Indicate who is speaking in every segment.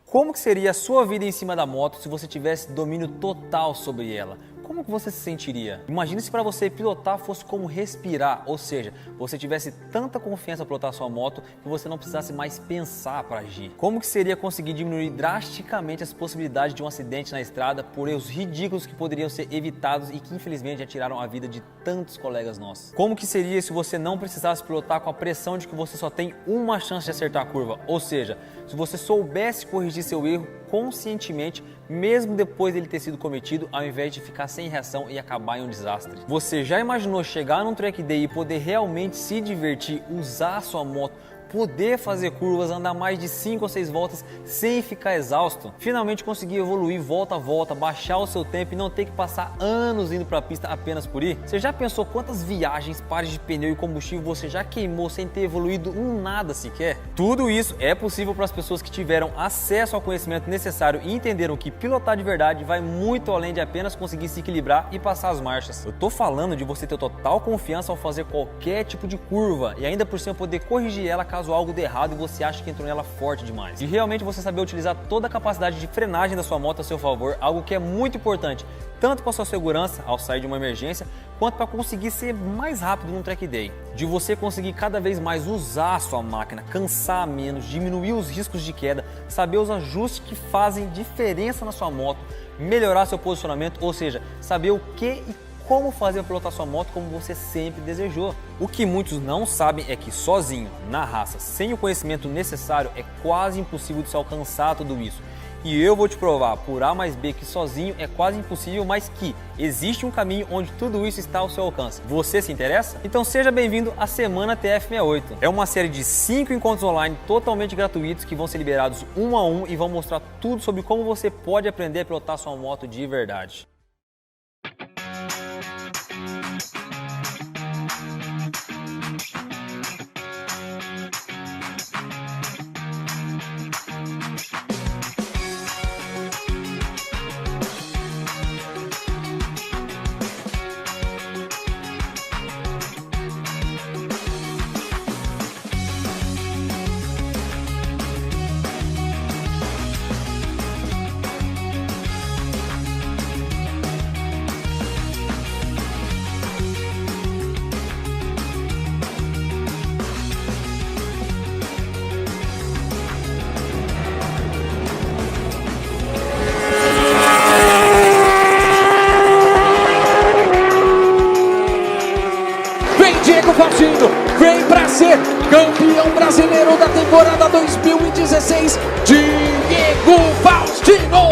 Speaker 1: Como que seria a sua vida em cima da moto se você tivesse domínio total sobre ela? Como que você se sentiria? Imagine se para você pilotar fosse como respirar, ou seja, você tivesse tanta confiança para pilotar sua moto que você não precisasse mais pensar para agir. Como que seria conseguir diminuir drasticamente as possibilidades de um acidente na estrada por erros ridículos que poderiam ser evitados e que infelizmente já tiraram a vida de tantos colegas nossos? Como que seria se você não precisasse pilotar com a pressão de que você só tem uma chance de acertar a curva, ou seja, se você soubesse corrigir seu erro conscientemente, mesmo depois dele ter sido cometido, ao invés de ficar sem reação e acabar em um desastre. Você já imaginou chegar num track day e poder realmente se divertir, usar a sua moto, poder fazer curvas, andar mais de 5 ou 6 voltas sem ficar exausto? Finalmente conseguir evoluir volta a volta, baixar o seu tempo e não ter que passar anos indo para a pista apenas por ir? Você já pensou quantas viagens, pares de pneu e combustível você já queimou sem ter evoluído um nada sequer? Tudo isso é possível para as pessoas que tiveram acesso ao conhecimento necessário e entenderam que pilotar de verdade vai muito além de apenas conseguir se equilibrar e passar as marchas. Eu tô falando de você ter total confiança ao fazer qualquer tipo de curva e ainda por cima poder corrigir ela caso algo dê errado e você acha que entrou nela forte demais. E realmente você saber utilizar toda a capacidade de frenagem da sua moto a seu favor, algo que é muito importante, tanto para a sua segurança ao sair de uma emergência, quanto para conseguir ser mais rápido num track day. De você conseguir cada vez mais usar a sua máquina, cansar menos, diminuir os riscos de queda, saber os ajustes que fazem diferença na sua moto, melhorar seu posicionamento, ou seja, saber o que e como fazer pilotar sua moto como você sempre desejou. O que muitos não sabem é que sozinho, na raça, sem o conhecimento necessário, é quase impossível de se alcançar tudo isso. E eu vou te provar por A mais B que sozinho é quase impossível, mas que existe um caminho onde tudo isso está ao seu alcance. Você se interessa? Então seja bem-vindo à Semana TF68. É uma série de 5 encontros online totalmente gratuitos que vão ser liberados um a um e vão mostrar tudo sobre como você pode aprender a pilotar sua moto de verdade.
Speaker 2: Faustino vem para ser campeão brasileiro da temporada 2016, Diego Faustino!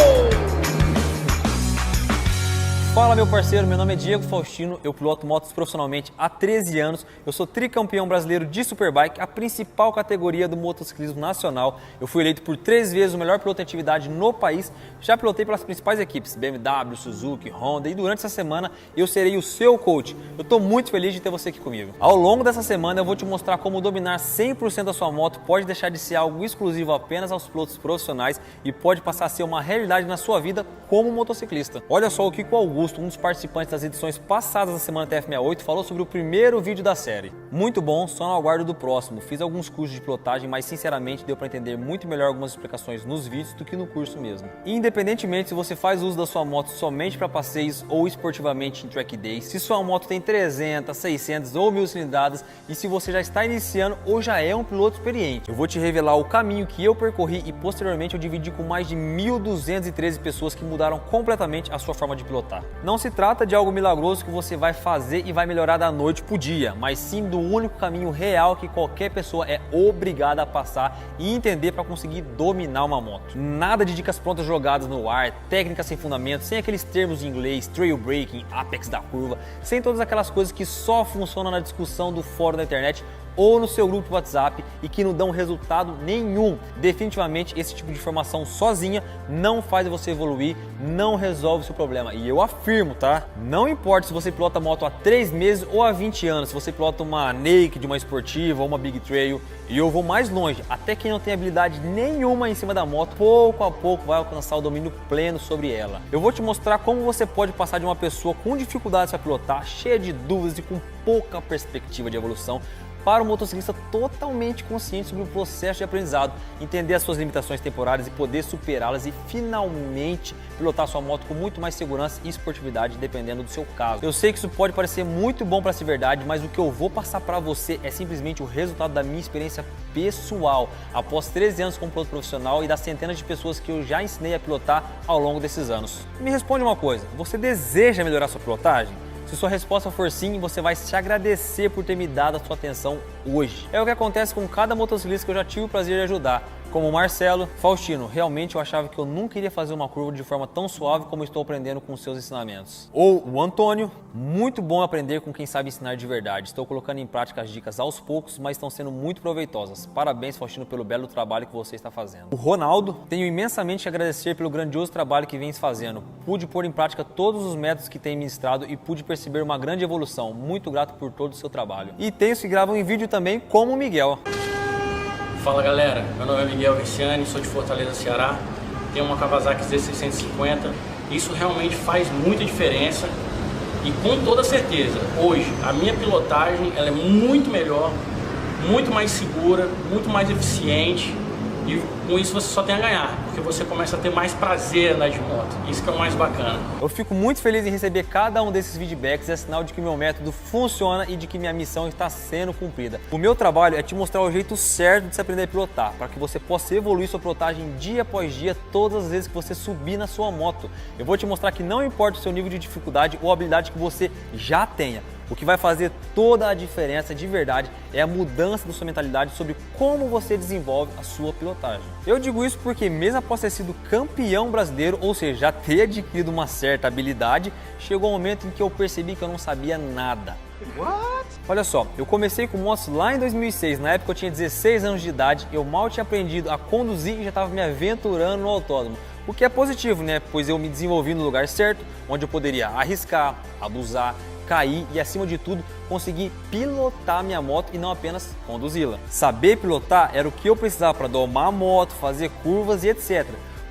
Speaker 1: Fala meu parceiro, meu nome é Diego Faustino, eu piloto motos profissionalmente há 13 anos, eu sou tricampeão brasileiro de Superbike, a principal categoria do motociclismo nacional. Eu fui eleito por 3 vezes o melhor piloto de atividade no país, já pilotei pelas principais equipes, BMW, Suzuki, Honda, e durante essa semana eu serei o seu coach. Eu estou muito feliz de ter você aqui comigo. Ao longo dessa semana eu vou te mostrar como dominar 100% da sua moto pode deixar de ser algo exclusivo apenas aos pilotos profissionais e pode passar a ser uma realidade na sua vida como motociclista. Olha só o que o Augusto, um dos participantes das edições passadas da Semana TF68, falou sobre o primeiro vídeo da série. Muito bom, só no aguardo do próximo. Fiz alguns cursos de pilotagem, mas sinceramente deu para entender muito melhor algumas explicações nos vídeos do que no curso mesmo. Independentemente se você faz uso da sua moto somente para passeios ou esportivamente em track days, se sua moto tem 300, 600 ou 1000 cilindradas e se você já está iniciando ou já é um piloto experiente, eu vou te revelar o caminho que eu percorri e posteriormente eu dividi com mais de 1.213 pessoas que mudaram completamente a sua forma de pilotar. Não se trata de algo milagroso que você vai fazer e vai melhorar da noite pro dia, mas sim do único caminho real que qualquer pessoa é obrigada a passar e entender para conseguir dominar uma moto. Nada de dicas prontas jogadas no ar, técnicas sem fundamento, sem aqueles termos em inglês, trail braking, apex da curva, sem todas aquelas coisas que só funcionam na discussão do fórum da internet ou no seu grupo de WhatsApp e que não dão resultado nenhum. Definitivamente esse tipo de informação sozinha não faz você evoluir, não resolve o seu problema. E eu afirmo, tá? Não importa se você pilota moto há 3 meses ou há 20 anos, se você pilota uma naked, uma esportiva ou uma big trail, e eu vou mais longe, até quem não tem habilidade nenhuma em cima da moto, pouco a pouco vai alcançar o domínio pleno sobre ela. Eu vou te mostrar como você pode passar de uma pessoa com dificuldades para pilotar, cheia de dúvidas e com pouca perspectiva de evolução, para o motociclista totalmente consciente sobre o processo de aprendizado, entender as suas limitações temporárias e poder superá-las e finalmente pilotar sua moto com muito mais segurança e esportividade, dependendo do seu caso. Eu sei que isso pode parecer muito bom para ser verdade, mas o que eu vou passar para você é simplesmente o resultado da minha experiência pessoal, após 13 anos como piloto profissional e das centenas de pessoas que eu já ensinei a pilotar ao longo desses anos. Me responde uma coisa, você deseja melhorar sua pilotagem? Se sua resposta for sim, você vai te agradecer por ter me dado a sua atenção hoje. É o que acontece com cada motociclista que eu já tive o prazer de ajudar. Como o Marcelo, Faustino, realmente eu achava que eu nunca iria fazer uma curva de forma tão suave como estou aprendendo com seus ensinamentos. Ou o Antônio, muito bom aprender com quem sabe ensinar de verdade. Estou colocando em prática as dicas aos poucos, mas estão sendo muito proveitosas. Parabéns, Faustino, pelo belo trabalho que você está fazendo. O Ronaldo, tenho imensamente que agradecer pelo grandioso trabalho que vens fazendo. Pude pôr em prática todos os métodos que tem ministrado e pude perceber uma grande evolução. Muito grato por todo o seu trabalho. E tenho que gravam em vídeo também, como o Miguel.
Speaker 3: Fala galera, meu nome é Miguel Viciani, sou de Fortaleza, Ceará, tenho uma Kawasaki Z650, isso realmente faz muita diferença e com toda certeza, hoje a minha pilotagem ela é muito melhor, muito mais segura, muito mais eficiente e com isso você só tem a ganhar, porque você começa a ter mais prazer andar de moto, isso que é o mais bacana.
Speaker 1: Eu fico muito feliz em receber cada um desses feedbacks, é sinal de que o meu método funciona e de que minha missão está sendo cumprida. O meu trabalho é te mostrar o jeito certo de se aprender a pilotar, para que você possa evoluir sua pilotagem dia após dia, todas as vezes que você subir na sua moto. Eu vou te mostrar que não importa o seu nível de dificuldade ou habilidade que você já tenha, o que vai fazer toda a diferença de verdade é a mudança da sua mentalidade sobre como você desenvolve a sua pilotagem. Eu digo isso porque mesmo após ter sido campeão brasileiro, ou seja, já ter adquirido uma certa habilidade, chegou um momento em que eu percebi que eu não sabia nada. What? Olha só, eu comecei com motos lá em 2006, na época eu tinha 16 anos de idade, eu mal tinha aprendido a conduzir e já estava me aventurando no autódromo. O que é positivo, né? Pois eu me desenvolvi no lugar certo, onde eu poderia arriscar, abusar, cair e, acima de tudo, conseguir pilotar minha moto e não apenas conduzi-la. Saber pilotar era o que eu precisava para domar a moto, fazer curvas e etc.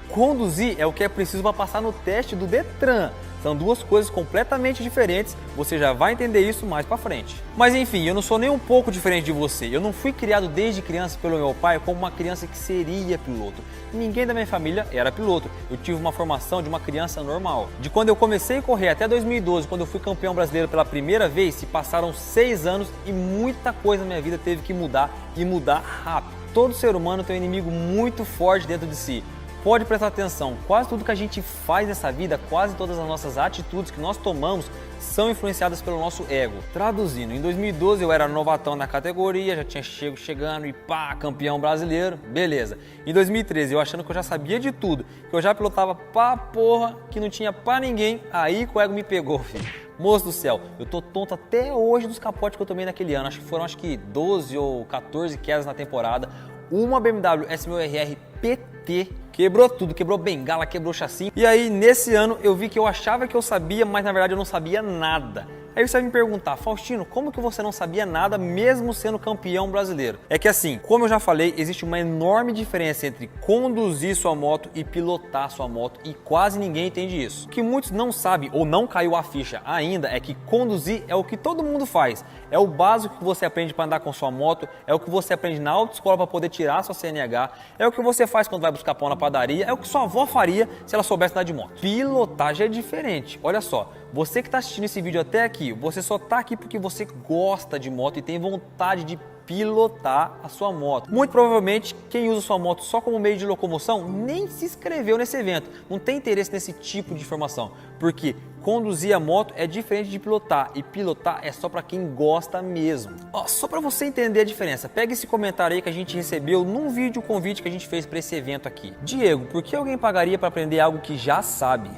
Speaker 1: Conduzir é o que é preciso para passar no teste do Detran. São duas coisas completamente diferentes, você já vai entender isso mais pra frente. Mas enfim, eu não sou nem um pouco diferente de você. Eu não fui criado desde criança pelo meu pai como uma criança que seria piloto. Ninguém da minha família era piloto. Eu tive uma formação de uma criança normal. De quando eu comecei a correr até 2012, quando eu fui campeão brasileiro pela primeira vez, se passaram 6 anos e muita coisa na minha vida teve que mudar e mudar rápido. Todo ser humano tem um inimigo muito forte dentro de si. Pode prestar atenção, quase tudo que a gente faz nessa vida, quase todas as nossas atitudes que nós tomamos são influenciadas pelo nosso ego. Traduzindo, em 2012 eu era novatão na categoria, já tinha chegando e pá, campeão brasileiro, beleza. Em 2013 eu achando que eu já sabia de tudo, que eu já pilotava pra porra, que não tinha pra ninguém, aí que o ego me pegou, filho. Moço do céu, eu tô tonto até hoje dos capotes que eu tomei naquele ano, acho que foram 12 ou 14 quedas na temporada, uma BMW S1000RR PT, quebrou tudo, quebrou bengala, quebrou chassi. E aí, nesse ano, eu vi que eu achava que eu sabia, mas na verdade eu não sabia nada. Aí você vai me perguntar, Faustino, como que você não sabia nada mesmo sendo campeão brasileiro? É que assim, como eu já falei, existe uma enorme diferença entre conduzir sua moto e pilotar sua moto e quase ninguém entende isso. O que muitos não sabem ou não caiu a ficha ainda é que conduzir é o que todo mundo faz. É o básico que você aprende para andar com sua moto, é o que você aprende na autoescola para poder tirar sua CNH, é o que você faz quando vai buscar pão na padaria, é o que sua avó faria se ela soubesse andar de moto. Pilotagem é diferente, olha só. Você que está assistindo esse vídeo até aqui, você só está aqui porque você gosta de moto e tem vontade de pilotar a sua moto. Muito provavelmente, quem usa sua moto só como meio de locomoção nem se inscreveu nesse evento, não tem interesse nesse tipo de informação, porque conduzir a moto é diferente de pilotar e pilotar é só para quem gosta mesmo. Ó, só para você entender a diferença, pega esse comentário aí que a gente recebeu num vídeo convite que a gente fez para esse evento aqui. Diego, por que alguém pagaria para aprender algo que já sabe?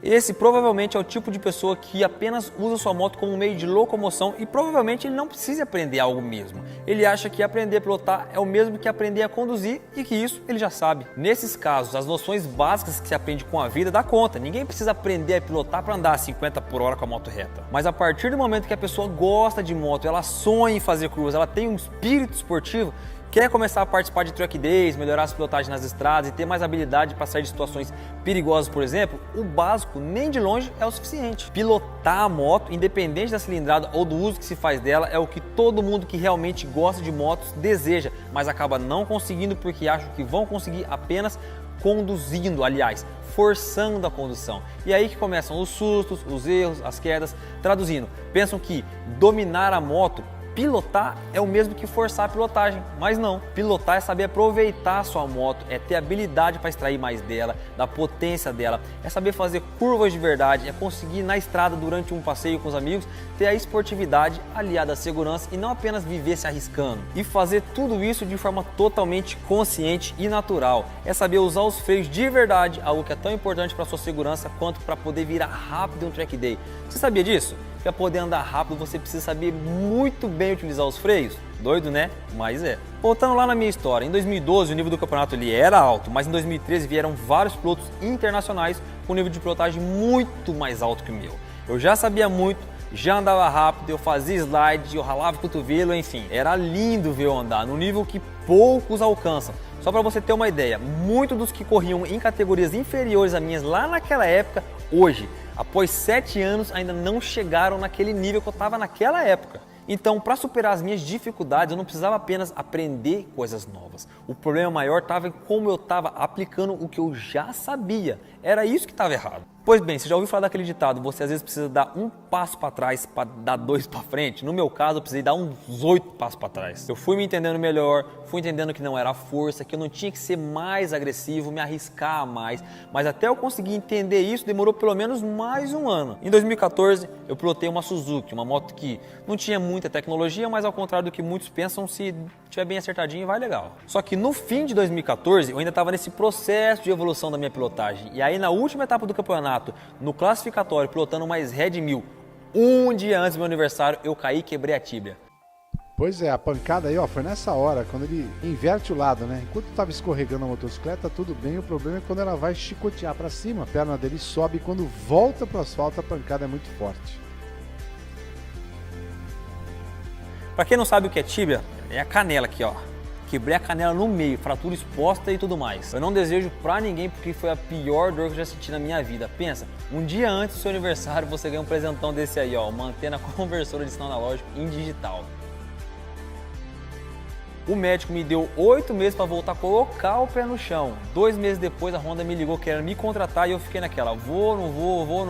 Speaker 1: Esse provavelmente é o tipo de pessoa que apenas usa sua moto como meio de locomoção e provavelmente ele não precisa aprender algo mesmo. Ele acha que aprender a pilotar é o mesmo que aprender a conduzir e que isso ele já sabe. Nesses casos, as noções básicas que se aprende com a vida dá conta. Ninguém precisa aprender a pilotar para andar a 50 por hora com a moto reta. Mas a partir do momento que a pessoa gosta de moto, ela sonha em fazer curvas, ela tem um espírito esportivo, Quer começar a participar de track days, melhorar as pilotagens nas estradas e ter mais habilidade para sair de situações perigosas, por exemplo? O básico, nem de longe, é o suficiente. Pilotar a moto, independente da cilindrada ou do uso que se faz dela, é o que todo mundo que realmente gosta de motos deseja, mas acaba não conseguindo porque acha que vão conseguir apenas conduzindo, aliás, forçando a condução. E aí que começam os sustos, os erros, as quedas. Traduzindo, pensam que dominar a moto, pilotar, é o mesmo que forçar a pilotagem, mas não. Pilotar é saber aproveitar a sua moto, é ter habilidade para extrair mais dela, da potência dela, é saber fazer curvas de verdade, é conseguir na estrada durante um passeio com os amigos ter a esportividade aliada à segurança e não apenas viver se arriscando. E fazer tudo isso de forma totalmente consciente e natural. É saber usar os freios de verdade, algo que é tão importante para a sua segurança quanto para poder virar rápido em um track day. Você sabia disso? Para poder andar rápido você precisa saber muito bem utilizar os freios? Doido, né? Mas é. Voltando lá na minha história, em 2012 o nível do campeonato ele era alto, mas em 2013 vieram vários pilotos internacionais com um nível de pilotagem muito mais alto que o meu. Eu já sabia muito, já andava rápido, eu fazia slide, eu ralava o cotovelo, enfim. Era lindo ver eu andar, num nível que poucos alcançam. Só para você ter uma ideia, muitos dos que corriam em categorias inferiores a minhas lá naquela época, hoje, após 7 anos, ainda não chegaram naquele nível que eu estava naquela época. Então, para superar as minhas dificuldades, eu não precisava apenas aprender coisas novas. O problema maior estava em como eu estava aplicando o que eu já sabia. Era isso que estava errado. Pois bem, você já ouviu falar daquele ditado, você às vezes precisa dar um passo para trás para dar 2 para frente? No meu caso, eu precisei dar uns 8 passos para trás. Eu fui me entendendo melhor, fui entendendo que não era força, que eu não tinha que ser mais agressivo, me arriscar mais, mas até eu conseguir entender isso demorou pelo menos mais um ano. Em 2014, eu pilotei uma Suzuki, uma moto que não tinha muita tecnologia, mas ao contrário do que muitos pensam, se estiver bem acertadinho, vai legal. Só que no fim de 2014, eu ainda estava nesse processo de evolução da minha pilotagem. E aí na última etapa do campeonato, no classificatório, pilotando mais Red 1000, um dia antes do meu aniversário, eu caí e quebrei a tíbia.
Speaker 4: Pois é, a pancada aí, ó, foi nessa hora, quando ele inverte o lado, né? Enquanto estava escorregando a motocicleta, tudo bem, o problema é quando ela vai chicotear para cima, a perna dele sobe e quando volta para o asfalto, a pancada é muito forte.
Speaker 1: Para quem não sabe o que é tíbia, é a canela aqui, ó. Quebrei a canela no meio, fratura exposta e tudo mais. Eu não desejo pra ninguém porque foi a pior dor que eu já senti na minha vida. Pensa, um dia antes do seu aniversário você ganha um presentão desse aí, ó, uma antena conversora de sinal analógico em digital. O médico me deu 8 meses para voltar a colocar o pé no chão. 2 meses depois a Honda me ligou querendo me contratar e eu fiquei naquela, vou, não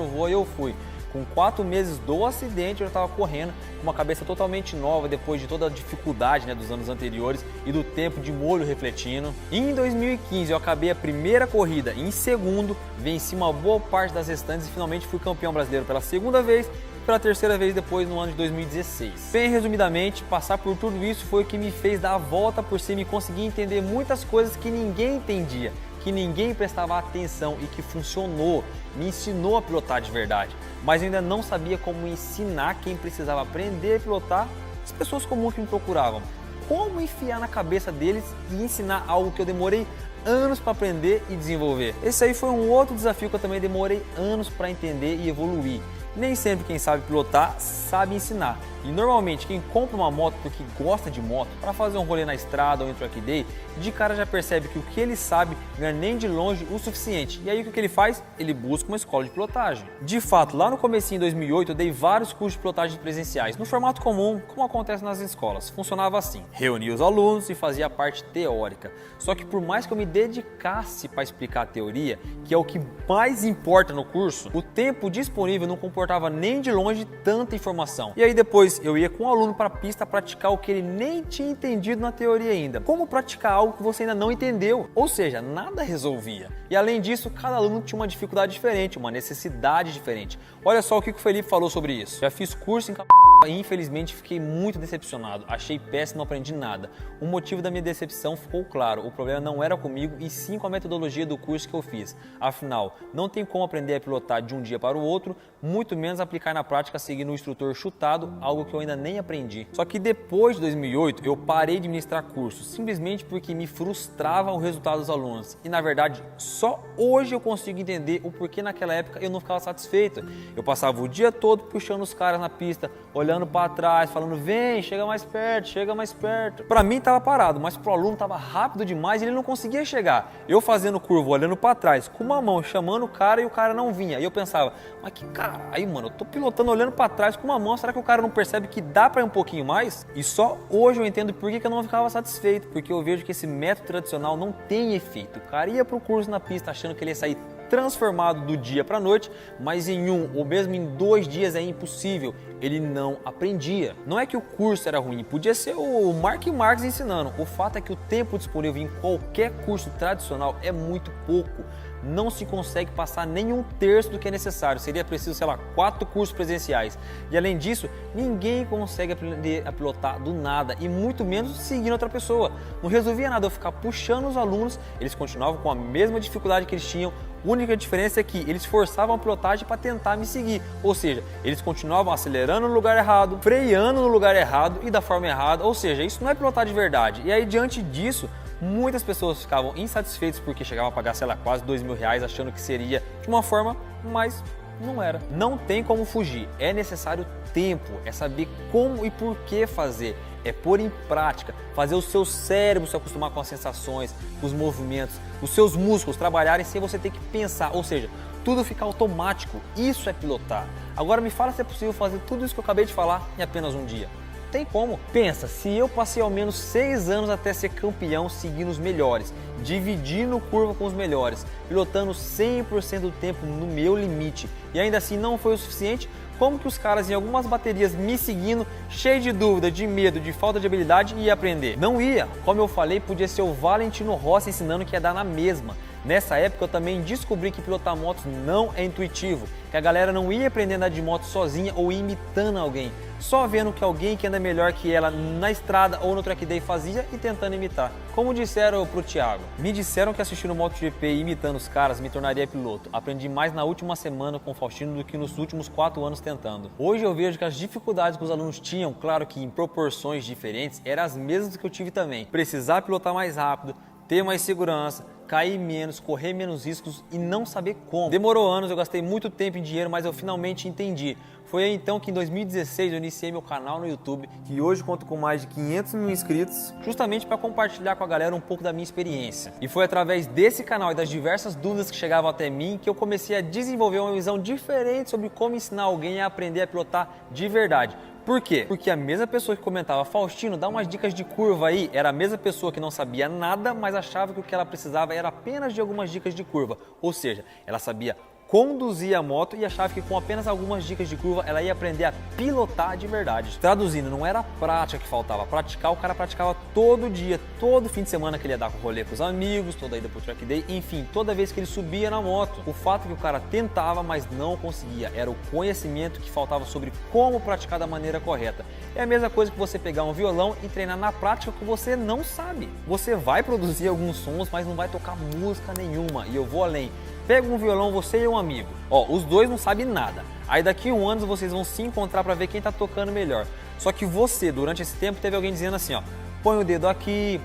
Speaker 1: vou, e eu fui. Com 4 meses do acidente, eu já estava correndo com uma cabeça totalmente nova, depois de toda a dificuldade, né, dos anos anteriores e do tempo de molho refletindo. E em 2015, eu acabei a primeira corrida em segundo, venci uma boa parte das restantes e finalmente fui campeão brasileiro pela segunda vez e pela terceira vez depois no ano de 2016. Bem resumidamente, passar por tudo isso foi o que me fez dar a volta por cima e conseguir entender muitas coisas que ninguém entendia, que ninguém prestava atenção e que funcionou, me ensinou a pilotar de verdade. Mas eu ainda não sabia como ensinar quem precisava aprender a pilotar, as pessoas comuns que me procuravam. Como enfiar na cabeça deles e ensinar algo que eu demorei anos para aprender e desenvolver. Esse aí foi um outro desafio que eu também demorei anos para entender e evoluir. Nem sempre quem sabe pilotar sabe ensinar. E normalmente quem compra uma moto porque gosta de moto, para fazer um rolê na estrada ou em track day, de cara já percebe que o que ele sabe não é nem de longe o suficiente. E aí o que ele faz? Ele busca uma escola de pilotagem. De fato, lá no comecinho de 2008 eu dei vários cursos de pilotagem presenciais, no formato comum, como acontece nas escolas. Funcionava assim, reunia os alunos e fazia a parte teórica. Só que por mais que eu me dedicasse para explicar a teoria, que é o que mais importa no curso, o tempo disponível não comportava nem de longe tanta informação. E aí depois eu ia com o aluno para a pista praticar o que ele nem tinha entendido na teoria ainda. Como praticar algo que você ainda não entendeu? Ou seja, nada resolvia. E além disso, cada aluno tinha uma dificuldade diferente, uma necessidade diferente. Olha só o que o Felipe falou sobre isso. Já fiz curso em e infelizmente fiquei muito decepcionado. Achei péssimo, não aprendi nada. O motivo da minha decepção ficou claro. O problema não era comigo e sim com a metodologia do curso que eu fiz. Afinal, não tem como aprender a pilotar de um dia para o outro, muito menos aplicar na prática seguindo um instrutor chutado, algo que eu ainda nem aprendi. Só que depois de 2008, eu parei de ministrar cursos, simplesmente porque me frustrava o resultado dos alunos. E na verdade, só hoje eu consigo entender o porquê naquela época eu não ficava satisfeito. Eu passava o dia todo puxando os caras na pista, olhando olhando para trás, falando, vem, chega mais perto, chega mais perto. Para mim tava parado, mas pro aluno tava rápido demais e ele não conseguia chegar. Eu fazendo curva, olhando para trás, com uma mão, chamando o cara e o cara não vinha. E eu pensava, mas que caralho, mano, eu tô pilotando olhando para trás com uma mão, será que o cara não percebe que dá para ir um pouquinho mais? E só hoje eu entendo por que eu não ficava satisfeito, porque eu vejo que esse método tradicional não tem efeito. O cara ia pro curso na pista achando que ele ia sair transformado do dia para a noite, mas em um ou mesmo em 2 dias é impossível. Ele não aprendia. Não é que o curso era ruim, podia ser o Mark Marques ensinando. O fato é que o tempo disponível em qualquer curso tradicional é muito pouco. Não se consegue passar nem 1/3 do que é necessário. Seria preciso, sei lá, 4 cursos presenciais. E além disso, ninguém consegue aprender a pilotar do nada e muito menos seguindo outra pessoa. Não resolvia nada eu ficar puxando os alunos, eles continuavam com a mesma dificuldade que eles tinham. A única diferença é que eles forçavam a pilotagem para tentar me seguir. Ou seja, eles continuavam acelerando no lugar errado, freando no lugar errado e da forma errada. Ou seja, isso não é pilotar de verdade. E aí, diante disso, muitas pessoas ficavam insatisfeitas porque chegavam a pagar, sei lá, quase R$2.000 achando que seria de uma forma, mas não era. Não tem como fugir, é necessário tempo, é saber como e por que fazer, é pôr em prática, fazer o seu cérebro se acostumar com as sensações, com os movimentos, os seus músculos trabalharem sem você ter que pensar, ou seja, tudo fica automático, isso é pilotar. Agora me fala se é possível fazer tudo isso que eu acabei de falar em apenas um dia. Tem como. Pensa, se eu passei ao menos 6 anos até ser campeão seguindo os melhores, dividindo curva com os melhores, pilotando 100% do tempo no meu limite e ainda assim não foi o suficiente, como que os caras em algumas baterias me seguindo, cheio de dúvida, de medo, de falta de habilidade, ia aprender? Não ia. Como eu falei, podia ser o Valentino Rossi ensinando que ia dar na mesma. Nessa época eu também descobri que pilotar motos não é intuitivo, que a galera não ia aprender a andar de moto sozinha ou imitando alguém, só vendo que alguém que anda melhor que ela na estrada ou no track day fazia e tentando imitar. Como disseram pro Thiago, me disseram que assistindo o MotoGP e imitando os caras me tornaria piloto. Aprendi mais na última semana com o Faustino do que nos últimos 4 anos tentando. Hoje eu vejo que as dificuldades que os alunos tinham, claro que em proporções diferentes, eram as mesmas que eu tive também. Precisar pilotar mais rápido, ter mais segurança, cair menos, correr menos riscos e não saber como. Demorou anos, eu gastei muito tempo e dinheiro, mas eu finalmente entendi. Foi aí então que em 2016 eu iniciei meu canal no YouTube, que hoje conto com mais de 500 mil inscritos, justamente para compartilhar com a galera um pouco da minha experiência. E foi através desse canal e das diversas dúvidas que chegavam até mim que eu comecei a desenvolver uma visão diferente sobre como ensinar alguém a aprender a pilotar de verdade. Por quê? Porque a mesma pessoa que comentava, Faustino, dá umas dicas de curva aí, era a mesma pessoa que não sabia nada, mas achava que o que ela precisava era apenas de algumas dicas de curva. Ou seja, ela sabia conduzir a moto e achava que com apenas algumas dicas de curva ela ia aprender a pilotar de verdade. Traduzindo, não era a prática que faltava, praticar o cara praticava todo dia, todo fim de semana que ele ia dar com o rolê com os amigos, toda ida pro track day, enfim, toda vez que ele subia na moto. O fato é que o cara tentava, mas não conseguia, era o conhecimento que faltava sobre como praticar da maneira correta. É a mesma coisa que você pegar um violão e treinar na prática que você não sabe. Você vai produzir alguns sons, mas não vai tocar música nenhuma, e eu vou além. Pega um violão, você e um amigo. Ó, os dois não sabem nada. Aí daqui a 1 ano vocês vão se encontrar para ver quem tá tocando melhor. Só que você, durante esse tempo, teve alguém dizendo assim, ó, põe o dedo aqui,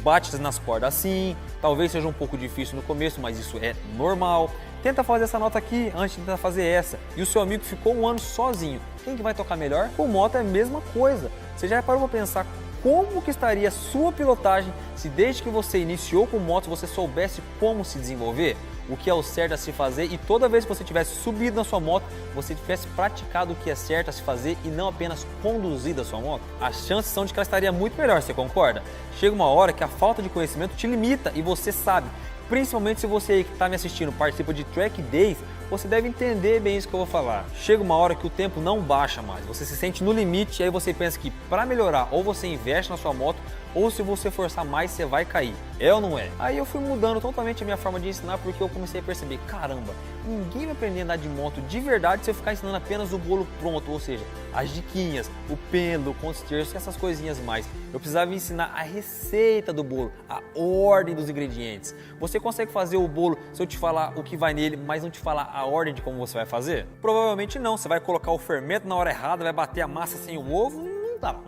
Speaker 1: bate nas cordas assim, talvez seja um pouco difícil no começo, mas isso é normal. Tenta fazer essa nota aqui antes de tentar fazer essa. E o seu amigo ficou 1 ano sozinho. Quem que vai tocar melhor? Com moto é a mesma coisa. Você já parou para pensar como que estaria a sua pilotagem se desde que você iniciou com moto você soubesse como se desenvolver? O que é o certo a se fazer e toda vez que você tivesse subido na sua moto, você tivesse praticado o que é certo a se fazer e não apenas conduzido a sua moto, as chances são de que ela estaria muito melhor, você concorda? Chega uma hora que a falta de conhecimento te limita e você sabe, principalmente se você que está me assistindo participa de track days, você deve entender bem isso que eu vou falar. Chega uma hora que o tempo não baixa mais, você se sente no limite e aí você pensa que para melhorar ou você investe na sua moto ou se você forçar mais você vai cair. É ou não é? Aí eu fui mudando totalmente a minha forma de ensinar porque eu comecei a perceber, caramba, ninguém vai aprender a andar de moto de verdade se eu ficar ensinando apenas o bolo pronto, ou seja, as diquinhas, o pêndulo, pontos terços, essas coisinhas mais. Eu precisava ensinar a receita do bolo, a ordem dos ingredientes. Você consegue fazer o bolo se eu te falar o que vai nele, mas não te falar a ordem de como você vai fazer? Provavelmente não, você vai colocar o fermento na hora errada, vai bater a massa sem o ovo,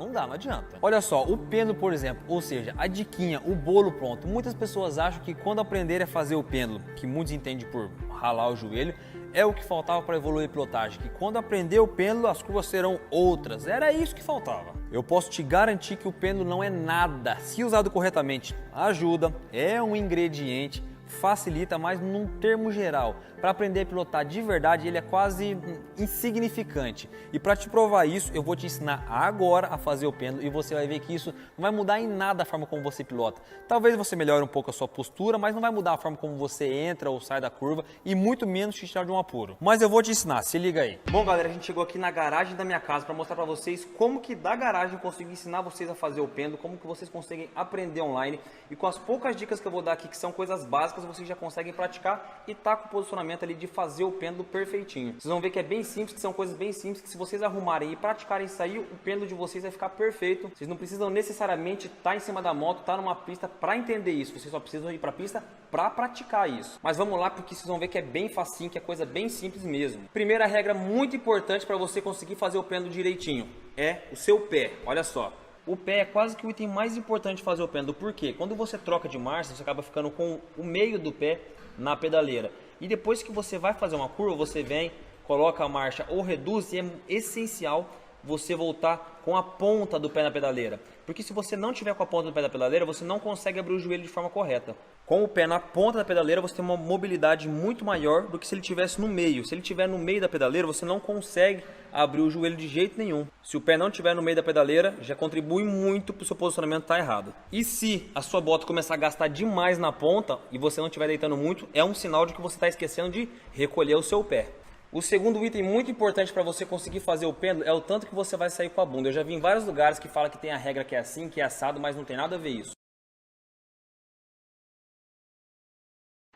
Speaker 1: não adianta. Olha só, o pêndulo, por exemplo, ou seja, a diquinha, o bolo pronto. Muitas pessoas acham que quando aprender a fazer o pêndulo, que muitos entendem por ralar o joelho, é o que faltava para evoluir a pilotagem, que quando aprender o pêndulo as curvas serão outras, era isso que faltava. Eu posso te garantir que o pêndulo não é nada, se usado corretamente, ajuda, é um ingrediente, facilita, mas num termo geral, para aprender a pilotar de verdade ele é quase insignificante. E para te provar isso, eu vou te ensinar agora a fazer o pêndulo e você vai ver que isso não vai mudar em nada a forma como você pilota. Talvez você melhore um pouco a sua postura, mas não vai mudar a forma como você entra ou sai da curva e muito menos te tirar de um apuro. Mas eu vou te ensinar, se liga aí. Bom galera, a gente chegou aqui na garagem da minha casa para mostrar para vocês como que da garagem eu consigo ensinar vocês a fazer o pêndulo, como que vocês conseguem aprender online e com as poucas dicas que eu vou dar aqui, que são coisas básicas, vocês já conseguem praticar e tá com o posicionamento ali de fazer o pêndulo perfeitinho. Vocês vão ver que é bem simples, que são coisas bem simples, que se vocês arrumarem e praticarem isso aí, o pêndulo de vocês vai ficar perfeito. Vocês não precisam necessariamente estar em cima da moto, estar numa pista para entender isso. Vocês só precisam ir para a pista para praticar isso. Mas vamos lá, porque vocês vão ver que é bem facinho, que é coisa bem simples mesmo. Primeira regra muito importante para você conseguir fazer o pêndulo direitinho é o seu pé. Olha só. O pé é quase que o item mais importante de fazer o pêndulo, porque quando você troca de marcha, você acaba ficando com o meio do pé na pedaleira. E depois que você vai fazer uma curva, você vem, coloca a marcha ou reduz, e é essencial você voltar com a ponta do pé na pedaleira. Porque se você não tiver com a ponta do pé na pedaleira, você não consegue abrir o joelho de forma correta. Com o pé na ponta da pedaleira, você tem uma mobilidade muito maior do que se ele estivesse no meio. Se ele estiver no meio da pedaleira, você não consegue abrir o joelho de jeito nenhum. Se o pé não estiver no meio da pedaleira, já contribui muito para o seu posicionamento estar errado. E se a sua bota começar a gastar demais na ponta e você não estiver deitando muito, é um sinal de que você está esquecendo de recolher o seu pé. O segundo item muito importante para você conseguir fazer o pêndulo é o tanto que você vai sair com a bunda. Eu já vi em vários lugares que fala que tem a regra que é assim, que é assado, mas não tem nada a ver isso.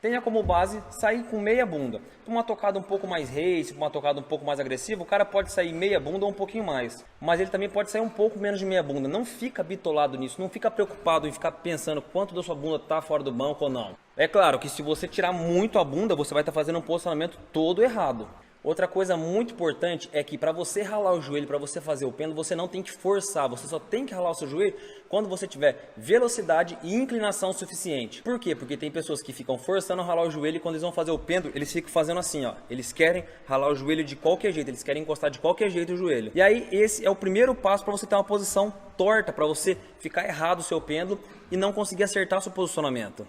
Speaker 1: Tenha como base sair com meia bunda. Uma tocada um pouco mais race, uma tocada um pouco mais agressiva, o cara pode sair meia bunda ou um pouquinho mais. Mas ele também pode sair um pouco menos de meia bunda. Não fica bitolado nisso, não fica preocupado em ficar pensando quanto da sua bunda está fora do banco ou não. É claro que se você tirar muito a bunda, você vai estar fazendo um posicionamento todo errado. Outra coisa muito importante é que para você ralar o joelho, para você fazer o pêndulo, você não tem que forçar, você só tem que ralar o seu joelho quando você tiver velocidade e inclinação suficiente. Por quê? Porque tem pessoas que ficam forçando a ralar o joelho e quando eles vão fazer o pêndulo, eles ficam fazendo assim, ó. Eles querem ralar o joelho de qualquer jeito, eles querem encostar de qualquer jeito o joelho. E aí esse é o primeiro passo para você ter uma posição torta, para você ficar errado o seu pêndulo e não conseguir acertar o seu posicionamento.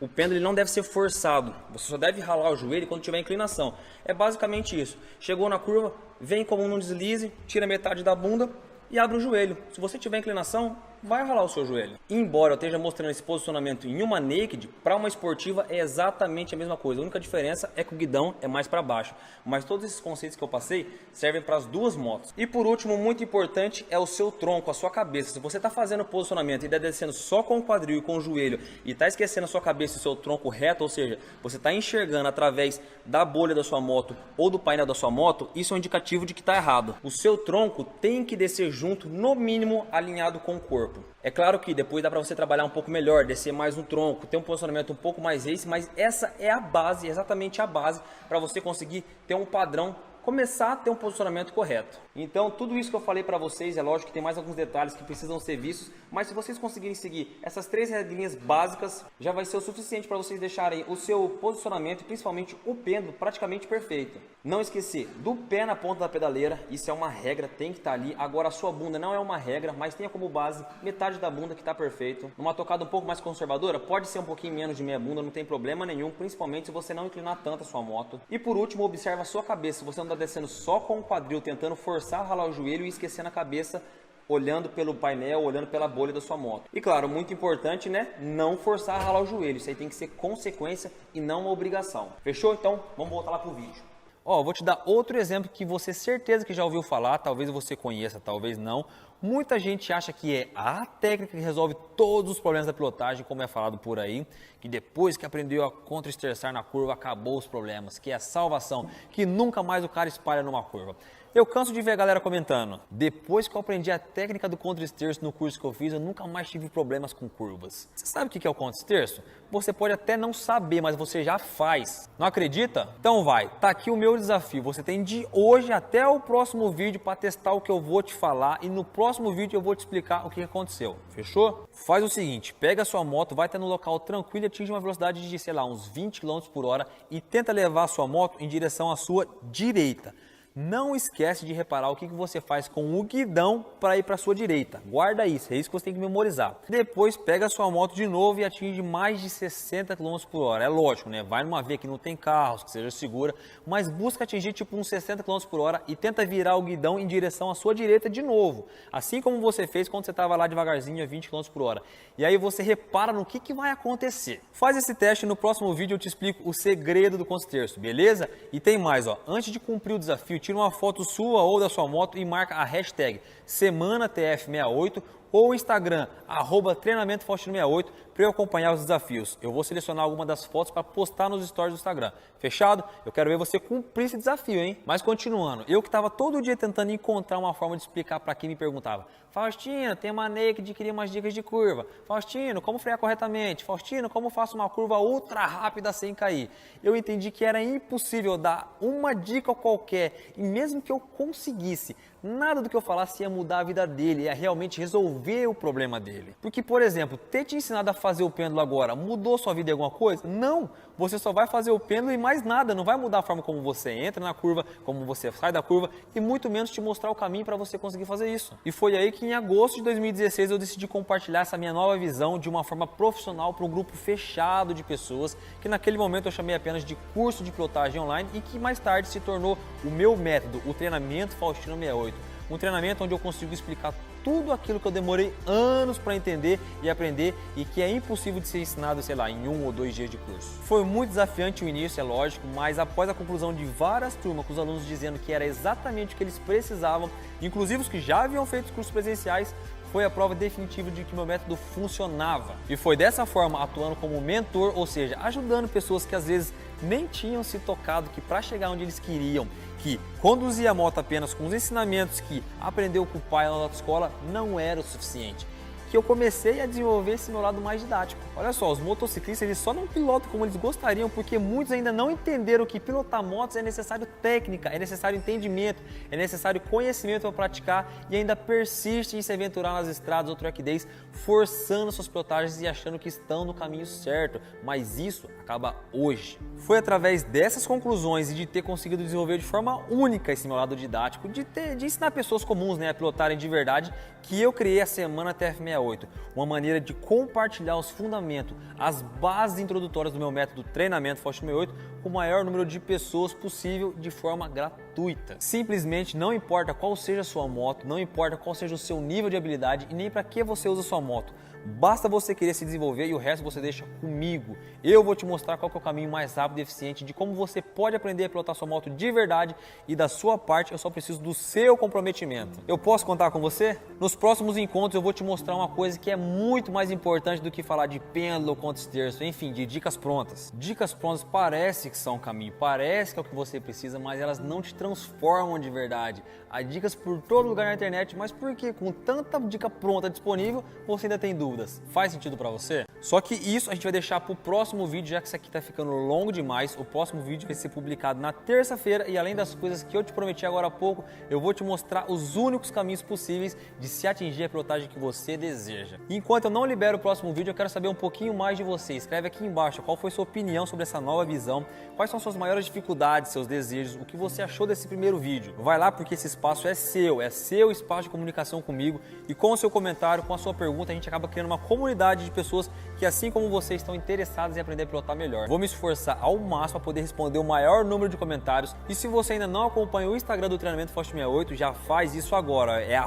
Speaker 1: O pêndulo ele não deve ser forçado, você só deve ralar o joelho quando tiver inclinação. É basicamente isso. Chegou na curva, vem como num deslize, tira metade da bunda e abre o joelho. Se você tiver inclinação, vai ralar o seu joelho. Embora eu esteja mostrando esse posicionamento em uma naked, para uma esportiva é exatamente a mesma coisa. A única diferença é que o guidão é mais para baixo. Mas todos esses conceitos que eu passei servem para as duas motos. E por último, muito importante, é o seu tronco, a sua cabeça. Se você está fazendo o posicionamento e está descendo só com o quadril e com o joelho e está esquecendo a sua cabeça e o seu tronco reto, ou seja, você está enxergando através da bolha da sua moto ou do painel da sua moto, isso é um indicativo de que está errado. O seu tronco tem que descer junto, no mínimo alinhado com o corpo. É claro que depois dá para você trabalhar um pouco melhor, descer mais no tronco, ter um posicionamento um pouco mais race, mas essa é a base, exatamente a base para você conseguir ter um padrão, começar a ter um posicionamento correto. Então tudo isso que eu falei para vocês, é lógico que tem mais alguns detalhes que precisam ser vistos, mas se vocês conseguirem seguir essas 3 regrinhas básicas, já vai ser o suficiente para vocês deixarem o seu posicionamento e principalmente o pêndulo praticamente perfeito. Não esquecer do pé na ponta da pedaleira, isso é uma regra, tem que estar ali. Agora a sua bunda não é uma regra, mas tenha como base metade da bunda que está perfeito. Numa tocada um pouco mais conservadora, pode ser um pouquinho menos de meia bunda, não tem problema nenhum, principalmente se você não inclinar tanto a sua moto. E por último, observa a sua cabeça, você não está descendo só com o quadril, tentando forçar a ralar o joelho e esquecendo a cabeça, olhando pelo painel, olhando pela bolha da sua moto. E claro, muito importante, né? Não forçar a ralar o joelho, isso aí tem que ser consequência e não uma obrigação. Fechou? Então, vamos voltar lá pro vídeo. Ó, vou te dar outro exemplo que você certeza que já ouviu falar, talvez você conheça, talvez não. Muita gente acha que é a técnica que resolve todos os problemas da pilotagem, como é falado por aí, que depois que aprendeu a contra-estressar na curva, acabou os problemas, que é a salvação, que nunca mais o cara espalha numa curva. Eu canso de ver a galera comentando: depois que eu aprendi a técnica do contra-esterço no curso que eu fiz, eu nunca mais tive problemas com curvas. Você sabe o que é o contra-esterço? Você pode até não saber, mas você já faz. Não acredita? Então vai, tá aqui o meu desafio. Você tem de hoje até o próximo vídeo para testar o que eu vou te falar e no próximo vídeo eu vou te explicar o que aconteceu. Fechou? Faz o seguinte, pega a sua moto, vai até no local tranquilo e atinge uma velocidade de, sei lá, uns 20 km por hora e tenta levar a sua moto em direção à sua direita. Não esquece de reparar o que você faz com o guidão para ir para a sua direita. Guarda isso, é isso que você tem que memorizar. Depois pega a sua moto de novo e atinge mais de 60 km por hora. É lógico, né? Vai numa via que não tem carros, que seja segura, mas busca atingir tipo uns 60 km por hora e tenta virar o guidão em direção à sua direita de novo. Assim como você fez quando você estava lá devagarzinho a 20 km por hora. E aí você repara no que vai acontecer. Faz esse teste e no próximo vídeo eu te explico o segredo do contra-esterço, beleza? E tem mais, ó. Antes de cumprir o desafio, tira uma foto sua ou da sua moto e marca a hashtag SemanaTF68 ou o Instagram, @TreinamentoFaustino68, para eu acompanhar os desafios. Eu vou selecionar alguma das fotos para postar nos stories do Instagram. Fechado? Eu quero ver você cumprir esse desafio, hein? Mas continuando, eu que estava todo dia tentando encontrar uma forma de explicar para quem me perguntava: Faustino, tem maneira de adquirir umas dicas de curva. Faustino, como frear corretamente? Faustino, como faço uma curva ultra rápida sem cair? Eu entendi que era impossível dar uma dica qualquer, e mesmo que eu conseguisse, nada do que eu falasse ia mudar a vida dele, ia realmente resolver o problema dele. Porque, por exemplo, ter te ensinado a fazer o pêndulo agora mudou sua vida em alguma coisa? Não! Você só vai fazer o pêndulo e mais nada, não vai mudar a forma como você entra na curva, como você sai da curva e muito menos te mostrar o caminho para você conseguir fazer isso. E foi aí que em agosto de 2016 eu decidi compartilhar essa minha nova visão de uma forma profissional para um grupo fechado de pessoas que naquele momento eu chamei apenas de curso de pilotagem online e que mais tarde se tornou o meu método, o treinamento Faustino 68. Um treinamento onde eu consigo explicar tudo aquilo que eu demorei anos para entender e aprender e que é impossível de ser ensinado, sei lá, em 1 ou 2 dias de curso. Foi muito desafiante o início, é lógico, mas após a conclusão de várias turmas com os alunos dizendo que era exatamente o que eles precisavam, inclusive os que já haviam feito os cursos presenciais, foi a prova definitiva de que meu método funcionava. E foi dessa forma, atuando como mentor, ou seja, ajudando pessoas que às vezes nem tinham se tocado que para chegar onde eles queriam, que conduzir a moto apenas com os ensinamentos que aprendeu com o pai lá na autoescola não era o suficiente, que eu comecei a desenvolver esse meu lado mais didático. Olha só, os motociclistas eles só não pilotam como eles gostariam porque muitos ainda não entenderam que pilotar motos é necessário técnica, é necessário entendimento, é necessário conhecimento para praticar e ainda persistem em se aventurar nas estradas ou track days, forçando suas pilotagens e achando que estão no caminho certo, mas isso acaba hoje. Foi através dessas conclusões e de ter conseguido desenvolver de forma única esse meu lado didático, de ensinar pessoas comuns, né, a pilotarem de verdade, que eu criei a Semana TF68, uma maneira de compartilhar os fundamentos, as bases introdutórias do meu método treinamento Faustino 68 com o maior número de pessoas possível de forma gratuita. Simplesmente não importa qual seja a sua moto, não importa qual seja o seu nível de habilidade e nem para que você usa a sua moto. Basta você querer se desenvolver e o resto você deixa comigo. Eu vou te mostrar qual que é o caminho mais rápido e eficiente de como você pode aprender a pilotar sua moto de verdade e da sua parte eu só preciso do seu comprometimento. Eu posso contar com você? Nos próximos encontros eu vou te mostrar uma coisa que é muito mais importante do que falar de pêndulo, contra-esterço, enfim, de dicas prontas. Dicas prontas parece que são o caminho, parece que é o que você precisa, mas elas não te transformam de verdade. Há dicas por todo lugar na internet, mas por que com tanta dica pronta disponível você ainda tem dúvidas? Faz sentido para você? Só que isso a gente vai deixar para o próximo vídeo, já que isso aqui tá ficando longo demais. O próximo vídeo vai ser publicado na terça-feira e além das coisas que eu te prometi agora há pouco, eu vou te mostrar os únicos caminhos possíveis de se atingir a pilotagem que você deseja. Enquanto eu não libero o próximo vídeo, eu quero saber um pouquinho mais de você. Escreve aqui embaixo qual foi sua opinião sobre essa nova visão, quais são suas maiores dificuldades, seus desejos, o que você achou desse primeiro vídeo. Vai lá porque esse espaço é seu espaço de comunicação comigo e com o seu comentário, com a sua pergunta, a gente acaba criando uma comunidade de pessoas que assim como você estão interessadas em aprender a pilotar melhor. Vou me esforçar ao máximo para poder responder o maior número de comentários e se você ainda não acompanha o Instagram do Treinamento Faustino 68, já faz isso agora, é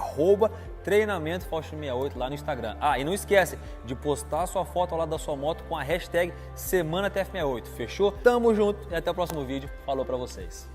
Speaker 1: @Treinamento Faustino 68 lá no Instagram. Ah, e não esquece de postar sua foto ao lado da sua moto com a hashtag SemanaTF68, fechou? Tamo junto e até o próximo vídeo. Falou pra vocês.